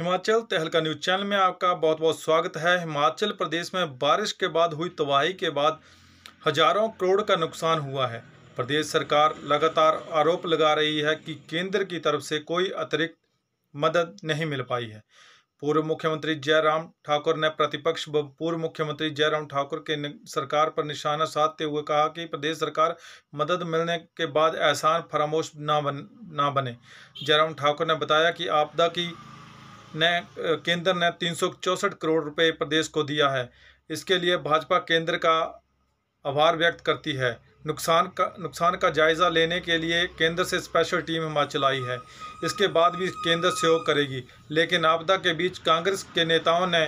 हिमाचल तहलका news channel में आपका बहुत बहुत स्वागत है। हिमाचल प्रदेश में बारिश के बाद हुई तबाही के बाद हजारों करोड़ का नुकसान हुआ है। प्रदेश सरकार लगातार आरोप लगा रही है कि केंद्र की तरफ से कोई अतिरिक्त मदद नहीं मिल पाई है। पूर्व मुख्यमंत्री जयराम ठाकुर ने प्रतिपक्ष व पूर्व मुख्यमंत्री जयराम ठाकुर के सरकार पर निशाना साधते हुए कहा कि प्रदेश सरकार मदद मिलने के बाद एहसान फरामोश ना बने। जयराम ठाकुर ने बताया कि आपदा की केंद्र ने 364 करोड़ रुपए प्रदेश को दिया है। इसके लिए भाजपा केंद्र का आभार व्यक्त करती है। नुकसान का जायजा लेने के लिए केंद्र से स्पेशल टीम हिमाचल आई है। इसके बाद भी केंद्र सहयोग करेगी, लेकिन आपदा के बीच कांग्रेस के नेताओं ने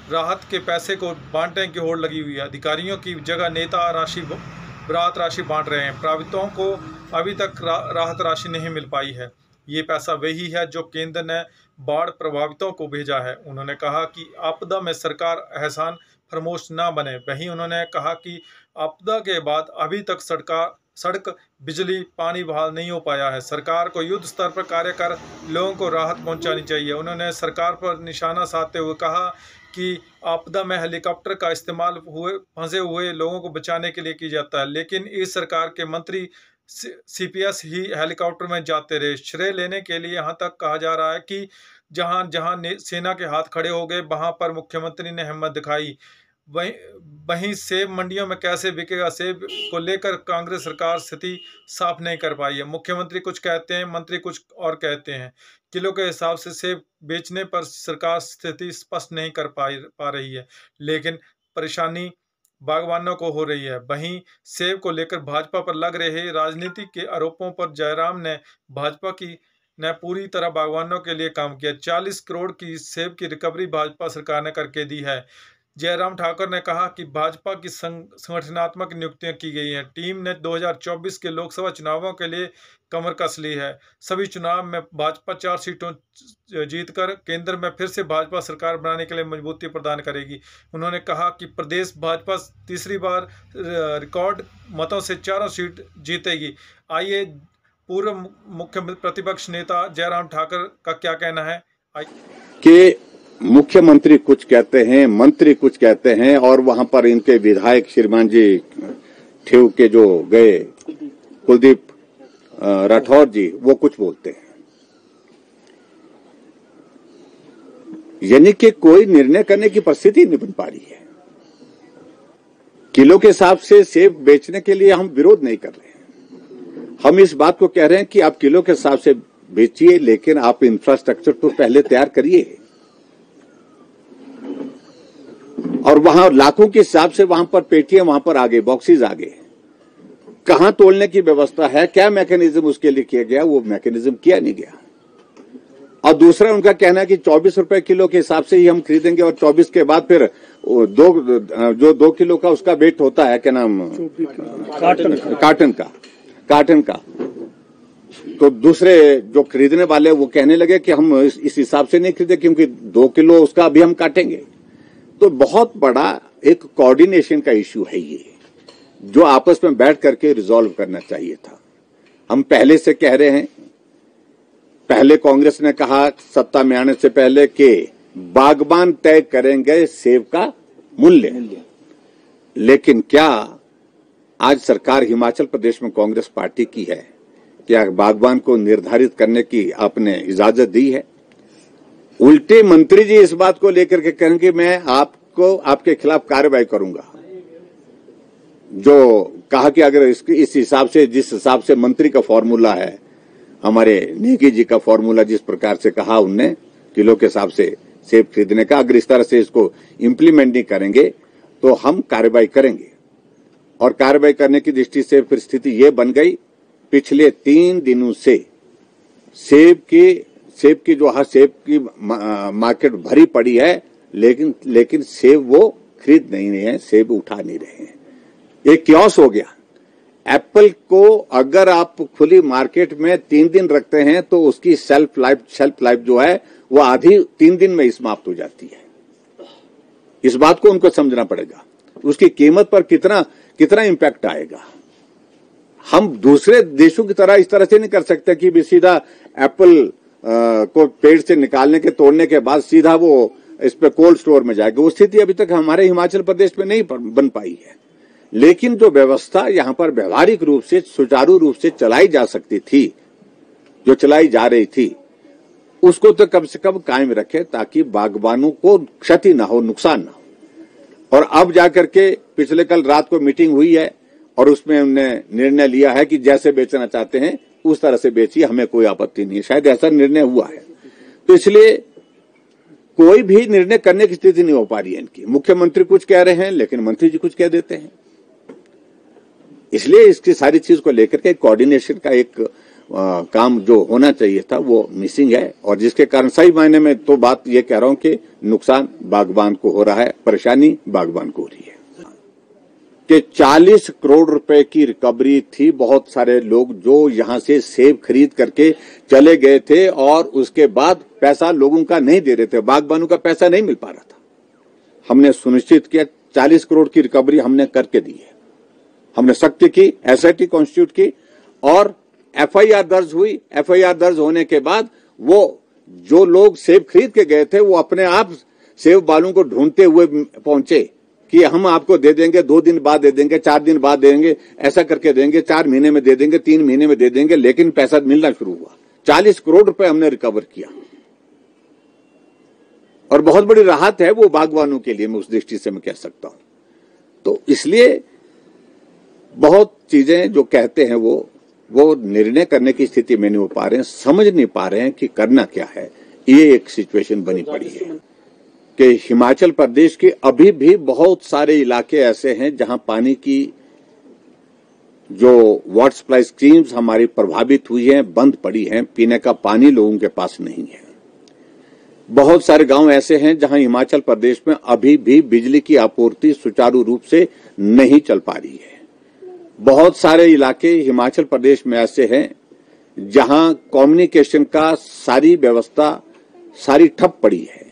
राहत के पैसे को बांटने की होड़ लगी हुई है। अधिकारियों की जगह नेता राहत राशि बांट रहे हैं। प्रभावितों को अभी तक राहत राशि नहीं मिल पाई है। ये पैसा वही है जो केंद्र ने बाढ़ प्रभावितों को भेजा है। उन्होंने कहा कि आपदा में सरकार एहसान फरामोश न बने। वहीं उन्होंने कहा कि आपदा के बाद अभी तक सड़क, बिजली, पानी बहाल नहीं हो पाया है। सरकार को युद्ध स्तर पर कार्य कर लोगों को राहत पहुंचानी चाहिए। उन्होंने सरकार पर निशाना साधते हुए कहा कि आपदा में हेलीकॉप्टर का इस्तेमाल फंसे हुए लोगों को बचाने के लिए किया जाता है, लेकिन इस सरकार के मंत्री सीपीएस ही हेलीकॉप्टर में जाते रहे। श्रेय लेने के लिए यहाँ तक कहा जा रहा है कि जहाँ जहाँ सेना के हाथ खड़े हो गए वहाँ पर मुख्यमंत्री ने हिम्मत दिखाई। वहीं सेब मंडियों में कैसे बिकेगा, सेब को लेकर कांग्रेस सरकार स्थिति साफ नहीं कर पाई है। मुख्यमंत्री कुछ कहते हैं, मंत्री कुछ और कहते हैं। किलो के हिसाब से सेब बेचने पर सरकार स्थिति स्पष्ट नहीं कर पा रही है, लेकिन परेशानी बागवानों को हो रही है। वहीं सेब को लेकर भाजपा पर लग रहे राजनीति के आरोपों पर जयराम ने भाजपा ने पूरी तरह बागवानों के लिए काम किया। 40 करोड़ की सेब की रिकवरी भाजपा सरकार ने करके दी है। जयराम ठाकुर ने कहा कि भाजपा की संगठनात्मक नियुक्तियां की गई हैं। टीम ने 2024 के लोकसभा चुनावों के लिए कमर कस ली है। सभी चुनाव में भाजपा 4 सीटों जीतकर केंद्र में फिर से भाजपा सरकार बनाने के लिए मजबूती प्रदान करेगी। उन्होंने कहा कि प्रदेश भाजपा तीसरी बार रिकॉर्ड मतों से 4 सीट जीतेगी। आइए पूर्व मुख्य प्रतिपक्ष नेता जयराम ठाकुर का क्या कहना है कि मुख्यमंत्री कुछ कहते हैं, मंत्री कुछ कहते हैं, और वहां पर इनके विधायक श्रीमान जी ठेव के जो गए कुलदीप राठौर जी, वो कुछ बोलते हैं। यानी कि कोई निर्णय करने की परिस्थिति नहीं बन पा रही है। किलो के हिसाब से सेब बेचने के लिए हम विरोध नहीं कर रहे हैं। हम इस बात को कह रहे हैं कि आप किलो के हिसाब से बेचिए, लेकिन आप इंफ्रास्ट्रक्चर तो पहले तैयार करिए। और वहां लाखों के हिसाब से वहां पर पेटियां, वहां पर आगे बॉक्सेस आगे, कहां तोलने की व्यवस्था है, क्या मैकेनिज्म उसके लिए किया गया, वो मैकेनिज्म किया नहीं गया। और दूसरा उनका कहना है कि 24 रुपए किलो के हिसाब से ही हम खरीदेंगे, और 24 के बाद फिर जो 2 किलो का उसका वेट होता है, क्या नाम, कार्टन का, तो दूसरे जो खरीदने वाले वो कहने लगे कि हम इस हिसाब से नहीं खरीदे, क्योंकि 2 किलो उसका अभी हम काटेंगे। तो बहुत बड़ा एक कोऑर्डिनेशन का इश्यू है ये, जो आपस में बैठ करके रिजॉल्व करना चाहिए था। हम पहले से कह रहे हैं, पहले कांग्रेस ने कहा सत्ता में आने से पहले कि बागबान तय करेंगे सेब का मूल्य, लेकिन क्या आज सरकार हिमाचल प्रदेश में कांग्रेस पार्टी की है, क्या बागबान को निर्धारित करने की आपने इजाजत दी है? उल्टे मंत्री जी इस बात को लेकर के कहेंगे मैं आपके खिलाफ कार्रवाई करूंगा। जो कहा कि अगर इस हिसाब से, जिस हिसाब से मंत्री का फॉर्मूला है, हमारे नेगी जी का फॉर्मूला जिस प्रकार से कहा उनने किलो के हिसाब से सेब खरीदने का, अगर इस तरह से इसको इम्प्लीमेंट नहीं करेंगे तो हम कार्रवाई करेंगे। और कार्रवाई करने की दृष्टि से फिर स्थिति ये बन गई, पिछले 3 दिनों से सेब की मार्केट भरी पड़ी है, लेकिन सेब वो खरीद नहीं रहे हैं, सेब उठा नहीं रहे हैं। एक क्योस हो गया। एप्पल को अगर आप खुली मार्केट में 3 दिन रखते हैं तो उसकी शेल्फ लाइफ जो है वो आधी 3 दिन में ही समाप्त हो जाती है। इस बात को उनको समझना पड़ेगा। उसकी कीमत पर कितना इंपैक्ट आएगा। हम दूसरे देशों की तरह इस तरह से नहीं कर सकते कि भी सीधा एप्पल को पेड़ से निकालने के तोड़ने के बाद सीधा वो इस पे कोल्ड स्टोर में जाएगा। वो स्थिति अभी तक हमारे हिमाचल प्रदेश में नहीं बन पाई है। लेकिन जो व्यवस्था यहाँ पर व्यवहारिक रूप से सुचारू रूप से चलाई जा सकती थी, जो चलाई जा रही थी, उसको तो कम से कम कायम रखे ताकि बागबानों को क्षति ना हो, नुकसान ना हो। और अब जाकर के पिछले कल रात को मीटिंग हुई है और उसमें हमने निर्णय लिया है कि जैसे बेचना चाहते हैं उस तरह से बेचिए, हमें कोई आपत्ति नहीं है। शायद ऐसा निर्णय हुआ है, तो इसलिए कोई भी निर्णय करने की स्थिति नहीं हो पा रही है इनकी। मुख्यमंत्री कुछ कह रहे हैं लेकिन मंत्री जी कुछ कह देते हैं। इसलिए इसकी सारी चीज को लेकर के कोऑर्डिनेशन का एक काम जो होना चाहिए था वो मिसिंग है, और जिसके कारण सही मायने में तो बात ये कह रहा हूं कि नुकसान बागबान को हो रहा है, परेशानी बागबान को हो रही है। कि 40 करोड़ रुपए की रिकवरी थी। बहुत सारे लोग जो यहां से सेब खरीद करके चले गए थे और उसके बाद पैसा लोगों का नहीं दे रहे थे, बागबानों का पैसा नहीं मिल पा रहा था। हमने सुनिश्चित किया, 40 करोड़ की रिकवरी हमने करके दी है। हमने सख्ती की, एसआईटी कॉन्स्टिट्यूट की और एफआईआर दर्ज हुई। एफआईआर दर्ज होने के बाद वो जो लोग सेब खरीद के गए थे वो अपने आप सेब बालों को ढूंढते हुए पहुंचे कि हम आपको दे देंगे, 2 दिन बाद दे देंगे, 4 दिन बाद देंगे, ऐसा करके देंगे, 4 महीने में दे देंगे, 3 महीने में दे देंगे। लेकिन पैसा मिलना शुरू हुआ। 40 करोड़ रुपए हमने रिकवर किया और बहुत बड़ी राहत है वो बागवानों के लिए, मैं उस दृष्टि से मैं कह सकता हूं। तो इसलिए बहुत चीजें जो कहते हैं वो निर्णय करने की स्थिति में नहीं हो पा रहे हैं, समझ नहीं पा रहे हैं कि करना क्या है। ये एक सिचुएशन बनी पड़ी है कि हिमाचल प्रदेश के अभी भी बहुत सारे इलाके ऐसे हैं जहां पानी की जो वाटर सप्लाई स्कीम्स हमारी प्रभावित हुई हैं, बंद पड़ी हैं। पीने का पानी लोगों के पास नहीं है। बहुत सारे गांव ऐसे हैं जहां हिमाचल प्रदेश में अभी भी बिजली की आपूर्ति सुचारू रूप से नहीं चल पा रही है। बहुत सारे इलाके हिमाचल प्रदेश में ऐसे हैं जहां कम्युनिकेशन का सारी व्यवस्था सारी ठप पड़ी है।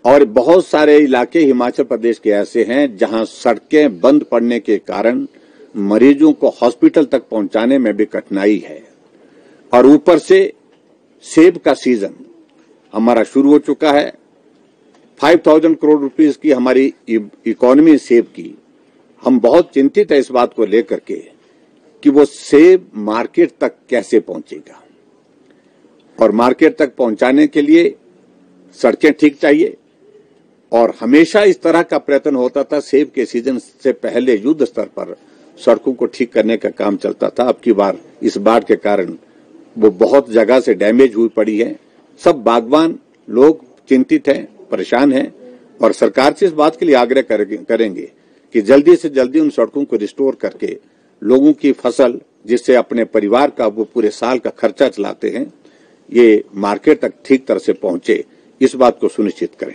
और बहुत सारे इलाके हिमाचल प्रदेश के ऐसे हैं जहां सड़कें बंद पड़ने के कारण मरीजों को हॉस्पिटल तक पहुंचाने में भी कठिनाई है। और ऊपर से सेब का सीजन हमारा शुरू हो चुका है। 5000 करोड़ रुपीस की हमारी इकोनॉमी सेब की। हम बहुत चिंतित है इस बात को लेकर के कि वो सेब मार्केट तक कैसे पहुंचेगा, और मार्केट तक पहुंचाने के लिए सड़कें ठीक चाहिए। और हमेशा इस तरह का प्रयत्न होता था, सेब के सीजन से पहले युद्ध स्तर पर सड़कों को ठीक करने का काम चलता था। अब की बार इस बाढ़ के कारण वो बहुत जगह से डैमेज हुई पड़ी है। सब बागवान लोग चिंतित हैं, परेशान हैं, और सरकार से इस बात के लिए आग्रह करेंगे कि जल्दी से जल्दी उन सड़कों को रिस्टोर करके लोगों की फसल, जिससे अपने परिवार का वो पूरे साल का खर्चा चलाते हैं, ये मार्केट तक ठीक तरह से पहुंचे, इस बात को सुनिश्चित करें।